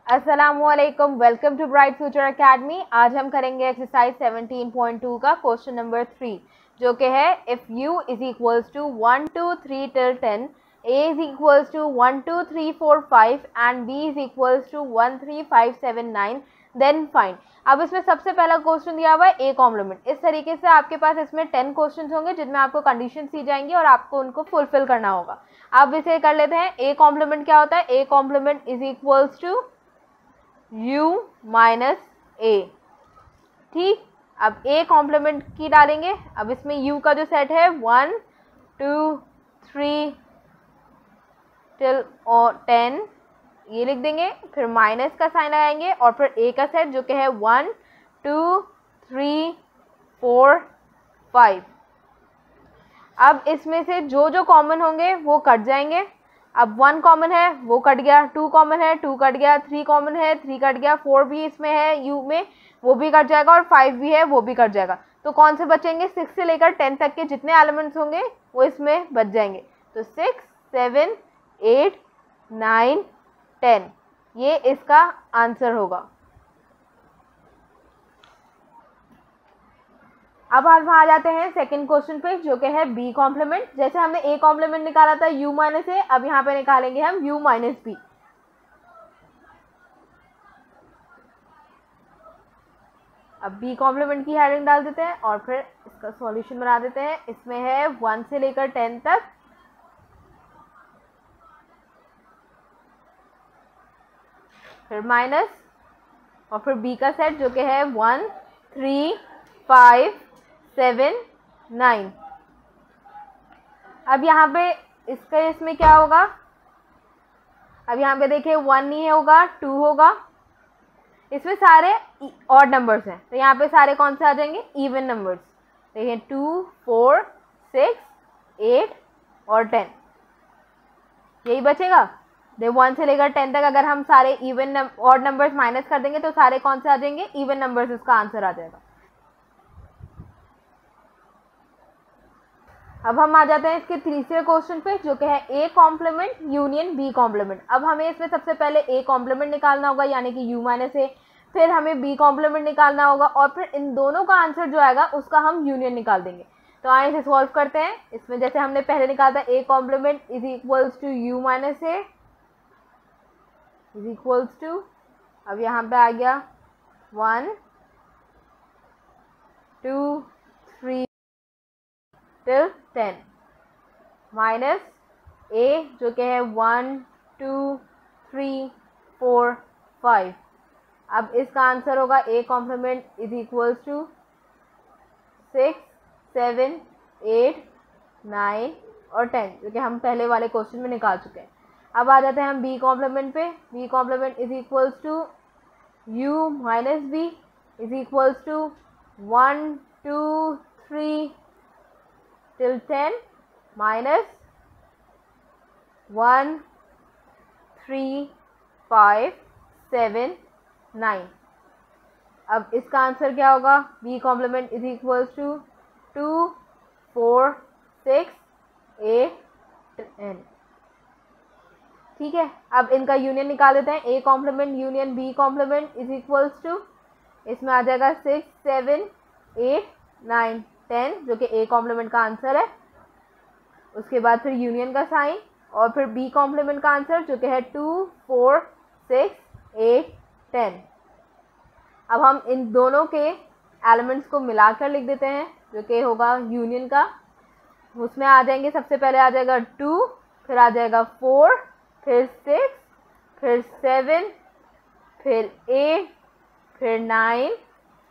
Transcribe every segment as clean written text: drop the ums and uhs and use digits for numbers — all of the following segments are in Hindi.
अस्सलामुअलैकुम, welcome to Bright Future Academy. आज हम करेंगे एक्सरसाइज 17.2 का क्वेश्चन नंबर 3, जो कि है if u is equals to 1 2 3 till 10, a is equals to 1 2 3 4 5 and b is equals to 1 3 5 7 9, then find. अब इसमें सबसे पहला क्वेश्चन दिया हुआ है ए कॉम्प्लीमेंट। इस तरीके से आपके पास इसमें 10 क्वेश्चन होंगे जिनमें आपको कंडीशन दी जाएंगी और आपको उनको फुलफिल करना होगा। अब इसे कर लेते हैं। ए कॉम्प्लीमेंट क्या होता है? A complement is equals to u minus A. ठीक, अब a कॉम्प्लीमेंट की डालेंगे। अब इसमें u का जो सेट है 1 2 3 till 10 ये लिख देंगे, फिर माइनस का साइन लगाएंगे और फिर a का सेट जो कि है 1 2 3 4 5। अब इसमें से जो जो कॉमन होंगे वो कट जाएंगे। अब 1 कॉमन है वो कट गया, 2 कॉमन है 2 कट गया, 3 कॉमन है 3 कट गया, 4 भी इसमें है u में वो भी कट जाएगा और 5 भी है वो भी कट जाएगा। तो कौन से बचेंगे? 6 से लेकर 10 तक के जितने एलिमेंट्स होंगे वो इसमें बच जाएंगे। तो 6 7 8 9 10 ये इसका आंसर होगा। अब हम आ जाते हैं सेकंड क्वेश्चन पे, जो कि है बी कॉम्प्लीमेंट। जैसे हमने ए कॉम्प्लीमेंट निकाला था u माइनस ए, अब यहाँ पे निकालेंगे हम u माइनस बी। अब बी कॉम्प्लीमेंट की हेडिंग डाल देते हैं और फिर इसका सॉल्यूशन बना देते हैं। इसमें है 1 से लेकर 10 तक, फिर माइनस और फिर बी का सेट जो कि है 1 3 5 7 9। अब यहाँ पे इसमें क्या होगा? अब यहाँ पे देखिए 1 नहीं होगा, 2 होगा। इसमें सारे ऑड नंबर्स हैं, तो यहाँ पे सारे कौन से आ जाएंगे? Even numbers. देखिए 2 4 6 8 और 10 यही बचेगा। दे 1 से लेकर 10 तक अगर हम सारे इवन ऑड नंबर्स माइनस कर देंगे तो सारे कौन से आ जाएंगे? Even numbers. इसका आंसर आ जाएगा। अब हम आ जाते हैं इसके तीसरे क्वेश्चन पे, जो कि है A complement union B complement. अब हमें इसमें सबसे पहले ए कॉम्प्लीमेंट निकालना होगा, यानी कि u माइनस ए, फिर हमें बी कॉम्प्लीमेंट निकालना होगा और फिर इन दोनों का आंसर जो आएगा उसका हम यूनियन निकाल देंगे। तो आइए इसे सॉल्व करते हैं। इसमें जैसे हमने पहले निकाला था A complement is equals to u minus A is equals to, अब यहाँ पे आ गया 1 2 3 till 10 माइनस a जो कि है 1 2 3 4 5। अब इसका आंसर होगा a complement is equals to 6 7 8 9 और 10, जो कि हम पहले वाले क्वेश्चन में निकाल चुके हैं। अब आ जाते हैं हम बी कॉम्प्लीमेंट पे। B complement is equals to u minus B is equals to 1 2 3 till 10 minus 1 3 5 7 9। अब इसका आंसर क्या होगा? B complement is equals to 2 4 6 8 10। ठीक है, अब इनका यूनियन निकाल देते हैं। A complement union B complement is equals to, इसमें आ जाएगा 6 7 8 9 10, जो कि ए कॉम्प्लीमेंट का आंसर है। उसके बाद फिर यूनियन का साइन और फिर बी कॉम्प्लीमेंट का आंसर जो कि है 2 4 6 8 10। अब हम इन दोनों के एलिमेंट्स को मिलाकर लिख देते हैं, जो कि होगा यूनियन का। उसमें आ जाएंगे, सबसे पहले आ जाएगा 2, फिर आ जाएगा 4, फिर 6, फिर 7, फिर 8, फिर 9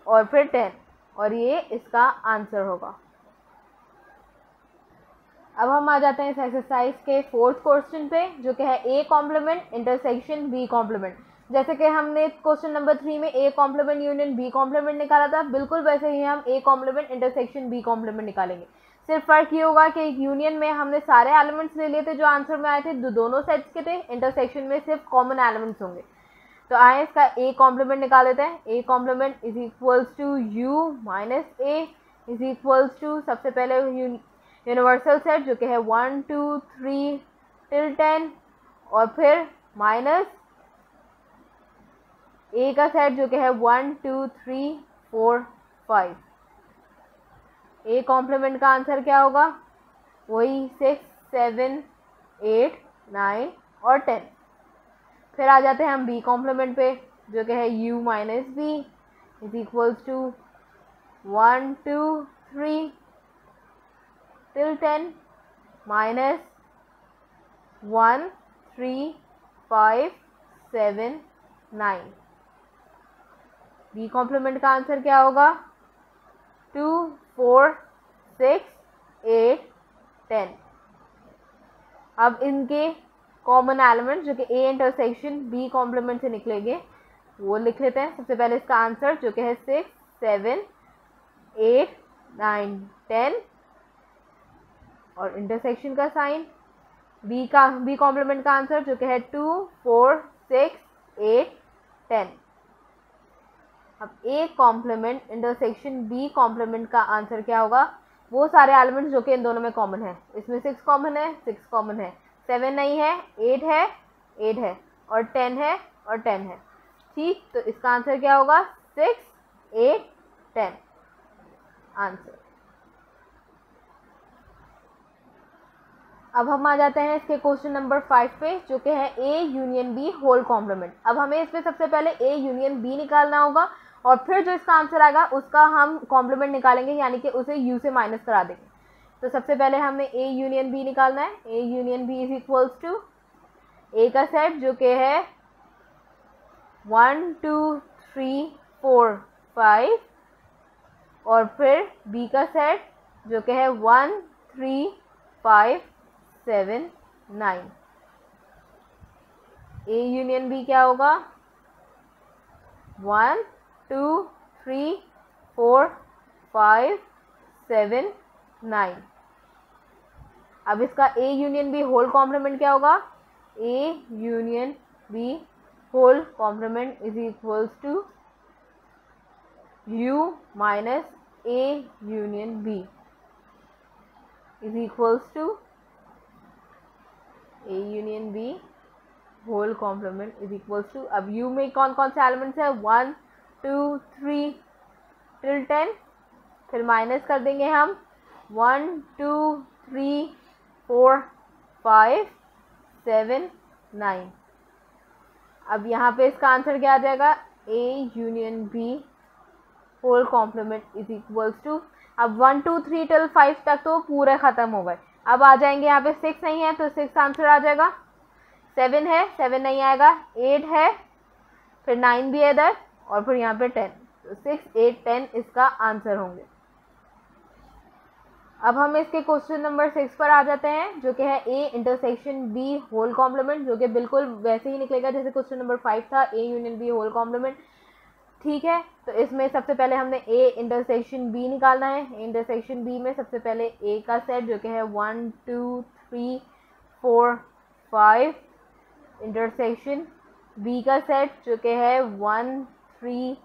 और फिर 10, और ये इसका आंसर होगा। अब हम आ जाते हैं इस एक्सरसाइज के फोर्थ क्वेश्चन पे, जो कि है A complement intersection B complement. जैसे कि हमने क्वेश्चन नंबर 3 में A complement union B complement निकाला था, बिल्कुल वैसे ही हम A complement intersection B complement निकालेंगे। सिर्फ फ़र्क ये होगा कि यूनियन में हमने सारे एलिमेंट्स ले लिए थे जो आंसर में आए थे, दोनों सेट्स के थे। इंटरसेक्शन में सिर्फ कॉमन एलिमेंट्स होंगे। तो आए इसका ए कॉम्प्लीमेंट निकाल देते हैं। A complement is equals to u minus A is equals to, सबसे पहले यूनिवर्सल सेट जो कि है 1 2 3 till 10 और फिर माइनस ए का सेट जो कि है 1 2 3 4 5, ए कॉम्प्लीमेंट का आंसर क्या होगा? वही 6 7 8 9 और 10। फिर आ जाते हैं हम बी कॉम्प्लीमेंट पे जो कि है u minus B is equals to 1 2 3 till 10 minus 1 3 5 7 9। B complement का आंसर क्या होगा? 2 4 6 8 10। अब इनके कॉमन एलिमेंट जो कि ए इंटरसेक्शन बी कॉम्प्लीमेंट से निकलेंगे वो लिख लेते हैं। सबसे पहले इसका आंसर जो कि है 6 7 8 9 10 और इंटरसेक्शन का साइन बी कॉम्प्लीमेंट का आंसर जो कि है 2 4 6 8 10। अब A complement intersection B complement का आंसर क्या होगा? वो सारे एलिमेंट्स जो कि इन दोनों में कॉमन है। इसमें 6 कॉमन है, 6 कॉमन है, 7 नहीं है, 8 है, 8 है और 10 है और 10 है। ठीक, तो इसका आंसर क्या होगा? 6 8 10 आंसर। अब हम आ जाते हैं इसके क्वेश्चन नंबर 5 पे जो कि है A union B whole complement. अब हमें इसमें सबसे पहले ए यूनियन बी निकालना होगा और फिर जो इसका आंसर आएगा उसका हम कॉम्प्लीमेंट निकालेंगे, यानी कि उसे यू से माइनस करा देंगे। तो सबसे पहले हमें ए यूनियन बी निकालना है। A union B is equals to A का सेट जो कि है 1 2 3 4 5 और फिर बी का सेट जो कि है 1 3 5 7 9। ए यूनियन बी क्या होगा? 1 2 3 4 5 7 9। अब इसका A union B whole complement क्या होगा? A union B whole complement is equals to U minus A union B is equals to A union B whole complement is equals to, अब u में कौन कौन से एलिमेंट्स है? 1 2 3 till 10, फिर माइनस कर देंगे हम 1 2 3 4 5 7 9। अब यहाँ पे इसका आंसर क्या आ जाएगा? A union B whole complement is equals to, अब 1 2 3 till 5 तक तो पूरे ख़त्म हो गए। अब आ जाएंगे यहाँ पे 6 नहीं है तो 6 आंसर आ जाएगा, 7 है 7 नहीं आएगा, 8 है, फिर 9 भी है इधर और फिर यहाँ पे 10, तो 6 8 10 इसका आंसर होंगे। अब हम इसके क्वेश्चन नंबर 6 पर आ जाते हैं जो कि है A intersection B whole complement, जो कि बिल्कुल वैसे ही निकलेगा जैसे क्वेश्चन नंबर 5 था, A union B whole complement. ठीक है, तो इसमें सबसे पहले हमने ए इंटरसेक्शन बी निकालना है। ए इंटरसेक्शन बी में सबसे पहले ए का सेट जो कि है 1 2 3 4 5 इंटरसेक्शन बी का सेट जो कि है 1 3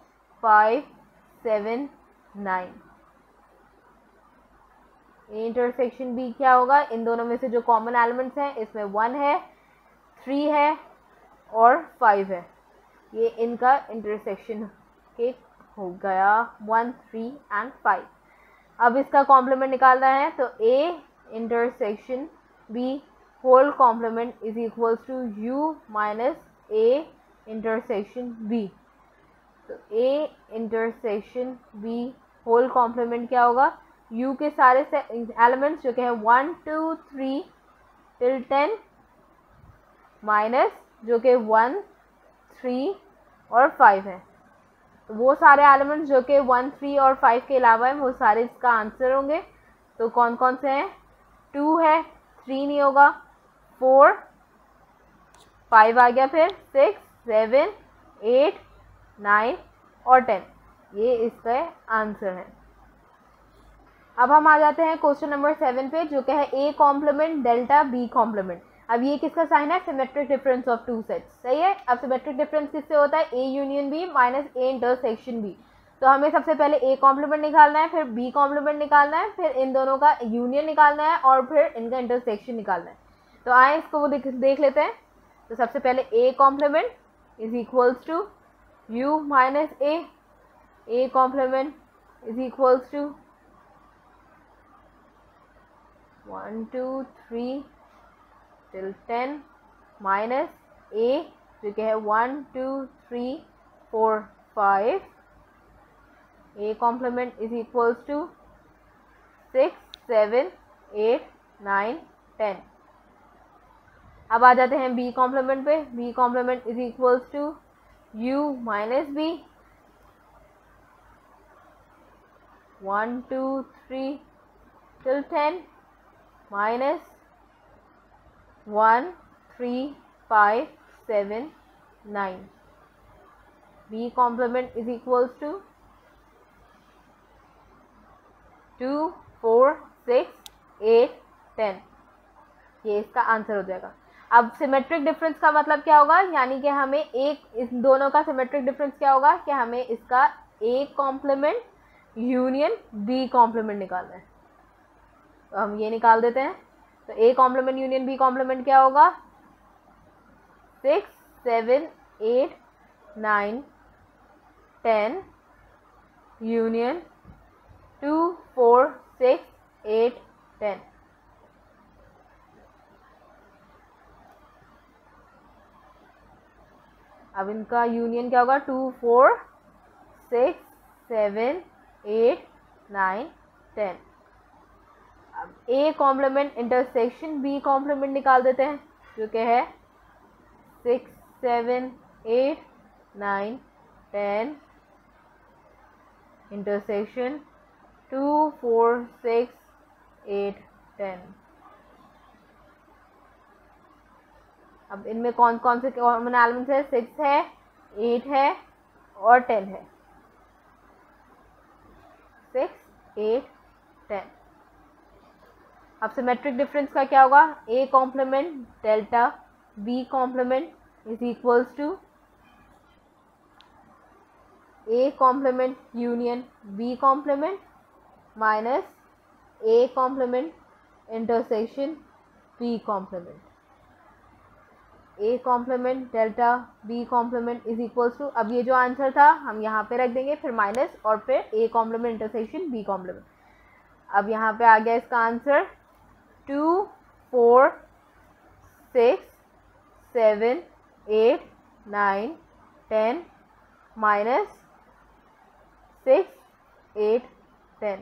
5 7 9। ए इंटरसेक्शन बी क्या होगा? इन दोनों में से जो कॉमन एलिमेंट्स हैं इसमें 1 है, 3 है और 5 है, ये इनका इंटरसेक्शन के हो गया 1 3 एंड 5। अब इसका कॉम्प्लीमेंट निकालना है तो A intersection B whole complement is equals to U minus A intersection B. तो A intersection B whole complement क्या होगा? u के सारे एलिमेंट्स जो कि है 1 2 3 till 10 माइनस जो कि 1 3 और 5 है, तो वो सारे एलिमेंट्स जो कि 1 3 और 5 के अलावा है वो सारे इसका आंसर होंगे। तो कौन कौन से हैं? 2 है, 3 नहीं होगा, 4 5 आ गया, फिर 6 7 8 9 और 10, ये इसका आंसर है। अब हम आ जाते हैं क्वेश्चन नंबर 7 पे जो कि है A complement delta B complement. अब ये किसका साइन है? Symmetric difference of two sets, सही है। अब सिमेट्रिक डिफरेंस किससे होता है? A union B minus A intersection B. तो हमें सबसे पहले ए कॉम्प्लीमेंट निकालना है, फिर बी कॉम्प्लीमेंट निकालना है, फिर इन दोनों का यूनियन निकालना है और फिर इनका इंटरसेक्शन निकालना है। तो आए इसको वो देख लेते हैं। तो सबसे पहले A complement is equals to u minus a complement is equals to 1 2 3 till 10 minus a जो कि है 1 2 3 4 5 a complement is equals to 6 7 8 9 10। अब आ जाते हैं b कॉम्प्लीमेंट पे। b complement is equals to u minus b 1 2 3 till 10 minus 1 3 5 7 9। b complement is equals to 2 4 6 8 10। ये इसका आंसर हो जाएगा। अब सिमेट्रिक डिफरेंस का मतलब क्या होगा, यानी कि हमें एक इस दोनों का सिमेट्रिक डिफरेंस क्या होगा कि हमें इसका a complement union b complement निकालना है। तो हम ये निकाल देते हैं। तो a complement union b complement क्या होगा 6 7 8 9 10 यूनियन 2 4 6 8 10। अब इनका यूनियन क्या होगा 2 4 6 7 8 9 10। अब a complement intersection b complement निकाल देते हैं जो कि है 6 7 8 9 10 इंटरसेक्शन 2 4 6 8 10। अब इनमें कौन कौन से कॉमन एलिमेंट्स है 6 है 8 है और 10 है। 6 8 10। अब सिमेट्रिक डिफरेंस का क्या होगा a complement delta b complement is equals to a complement union b complement minus a complement intersection b complement. a complement delta b complement is equals to, अब ये जो आंसर था हम यहाँ पे रख देंगे, फिर माइनस और फिर a complement intersection b complement. अब यहाँ पे आ गया इसका आंसर 2 4 6 7 8 9 10 माइनस 6 8 10।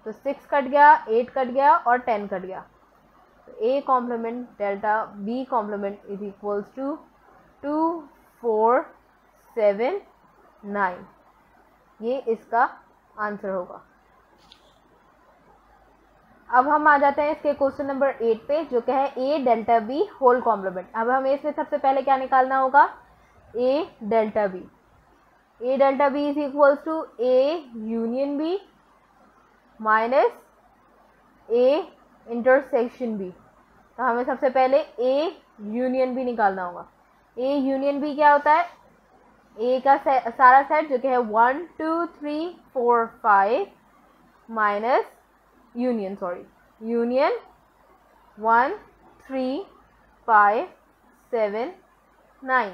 तो 6 कट गया 8 कट गया और 10 कट गया। तो a complement delta b complement is equals to 2 4 7 9। ये इसका आंसर होगा। अब हम आ जाते हैं इसके क्वेश्चन नंबर 8 पे जो कि है a delta b whole complement. अब हमें इसमें सबसे पहले क्या निकालना होगा a delta b। a delta b is equals to a union b minus a intersection b। तो हमें सबसे पहले a यूनियन b निकालना होगा। a यूनियन b क्या होता है a का सारा सेट जो कि है 1 2 3 4 5 माइनस यूनियन यूनियन 1 3 5 7 9।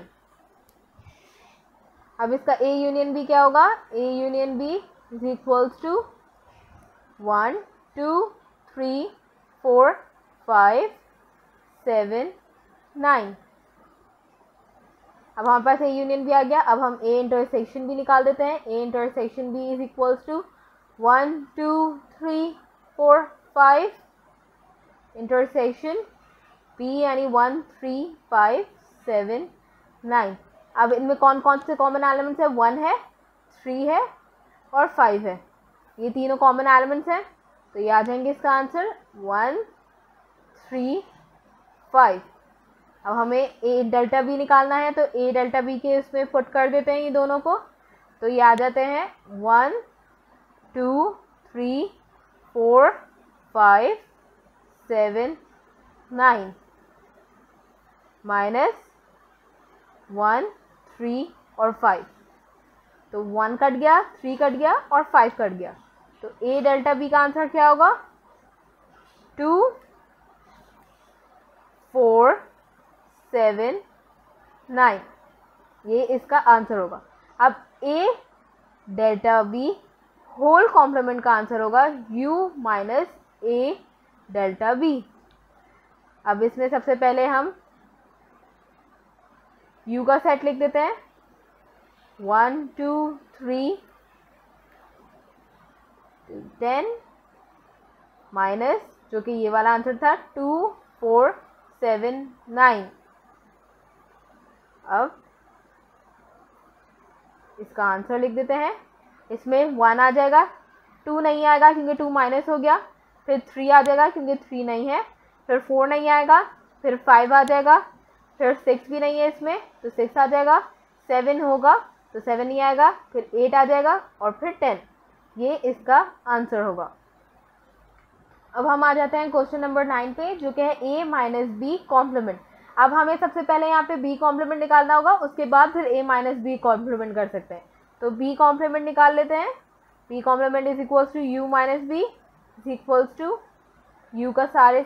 अब इसका a यूनियन b क्या होगा a union b is equals to 1 2 3 4 5 7 9। अब हमारे पास a यूनियन भी आ गया। अब हम a इंटरसेक्शन भी निकाल देते हैं। a intersection b is equals to 1 2 3 4 5 intersection b यानी 1 3 5 7 9। अब इनमें कौन कौन से कॉमन एलिमेंट्स है 1 है 3 है और 5 है। ये तीनों कॉमन एलिमेंट्स हैं तो ये आ जाएंगे इसका आंसर 1 3 5। अब हमें a डेल्टा b निकालना है तो a डेल्टा b के उसमें पुट कर देते हैं ये दोनों को। तो ये आ जाते हैं 1 2 3 4 5 7 9 माइनस 1 3 और 5। तो 1 कट गया 3 कट गया और 5 कट गया। तो a डेल्टा b का आंसर क्या होगा 2 4 7 9। ये इसका आंसर होगा। अब a delta b whole complement का आंसर होगा u minus a delta b। अब इसमें सबसे पहले हम u का सेट लिख देते हैं 1 2 3 10 माइनस जो कि ये वाला आंसर था 2 4 7 9। अब इसका आंसर लिख देते हैं। इसमें 1 आ जाएगा, 2 नहीं आएगा क्योंकि 2 माइनस हो गया, फिर 3 आ जाएगा क्योंकि 3 नहीं है, फिर 4 नहीं आएगा, फिर 5 आ जाएगा, फिर 6 भी नहीं है इसमें तो 6 आ जाएगा, 7 होगा तो 7 नहीं आएगा, फिर 8 आ जाएगा और फिर 10। ये इसका आंसर होगा। अब हम आ जाते हैं क्वेश्चन नंबर 9 पे जो कि है a माइनस बी कॉम्प्लीमेंट। अब हमें सबसे पहले यहाँ पे b कॉम्प्लीमेंट निकालना होगा, उसके बाद फिर a माइनस बी कॉम्प्लीमेंट कर सकते हैं। तो b कॉम्प्लीमेंट निकाल लेते हैं। b complement is equals to u minus B is equals to u का सारे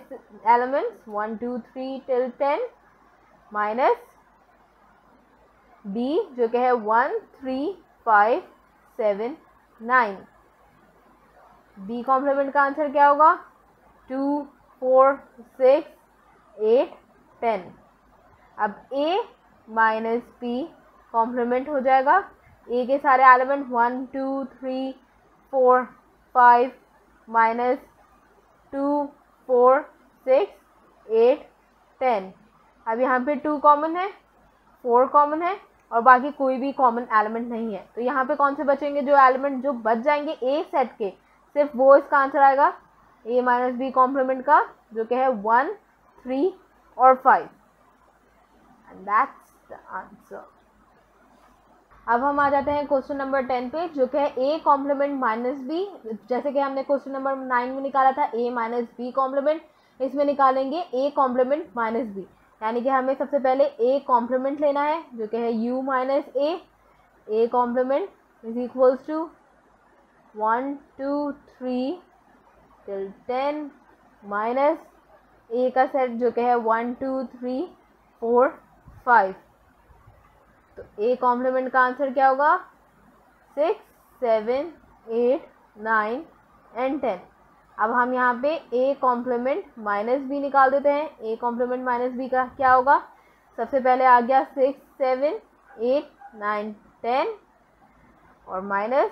एलिमेंट्स 1 2 3 टिल 10 माइनस b जो कि है 1 3 5 7 9। b कॉम्प्लीमेंट का आंसर क्या होगा 2 4 6 8 10। अब a माइनस b कॉम्प्लीमेंट हो जाएगा। a के सारे एलिमेंट 1 2 3 4 5 माइनस 2 4 6 8 10। अब यहाँ पे 2 कॉमन है, 4 कॉमन है और बाकी कोई भी कॉमन एलिमेंट नहीं है। तो यहाँ पे कौन से बचेंगे, जो एलिमेंट जो बच जाएंगे a सेट के, सिर्फ वो इसका आंसर आएगा a माइनस बी कॉम्प्लीमेंट का जो कि है 1 3 और 5 एंड दैट्स द आंसर। अब हम आ जाते हैं क्वेश्चन नंबर 10 पे जो कि है a कॉम्प्लीमेंट माइनस बी। जैसे कि हमने क्वेश्चन नंबर 9 में निकाला था a माइनस बी कॉम्प्लीमेंट, इसमें निकालेंगे a कॉम्प्लीमेंट माइनस बी। यानी कि हमें सबसे पहले a कॉम्प्लीमेंट लेना है जो कि है u minus a complement is equals to 1 2 3 till 10 minus a का सेट जो कि है 1 2 3 4 5। तो a कॉम्प्लीमेंट का आंसर क्या होगा 6 7 8 9 एंड 10। अब हम यहाँ पे a कॉम्प्लीमेंट माइनस बी निकाल देते हैं। a कॉम्प्लीमेंट माइनस बी का क्या होगा, सबसे पहले आ गया 6 7 8 9 10 और माइनस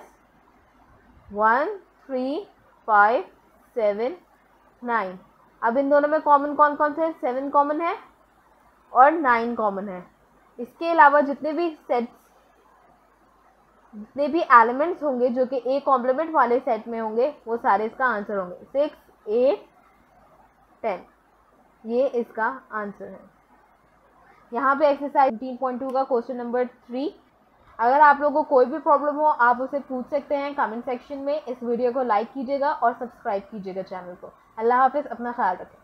1 3 5 7 9। अब इन दोनों में कॉमन कौन कौन से, 7 कॉमन है और 9 कॉमन है। इसके अलावा जितने भी सेट्स, जितने भी एलिमेंट्स होंगे जो कि a कॉम्प्लीमेंट वाले सेट में होंगे वो सारे इसका आंसर होंगे 6 8 10। ये इसका आंसर है। यहाँ पे एक्सरसाइज 18.2 का क्वेश्चन नंबर 3। अगर आप लोगों को कोई भी प्रॉब्लम हो आप उसे पूछ सकते हैं कमेंट सेक्शन में। इस वीडियो को लाइक कीजिएगा और सब्सक्राइब कीजिएगा चैनल को। अल्लाह हाफिज़, अपना ख्याल रखें।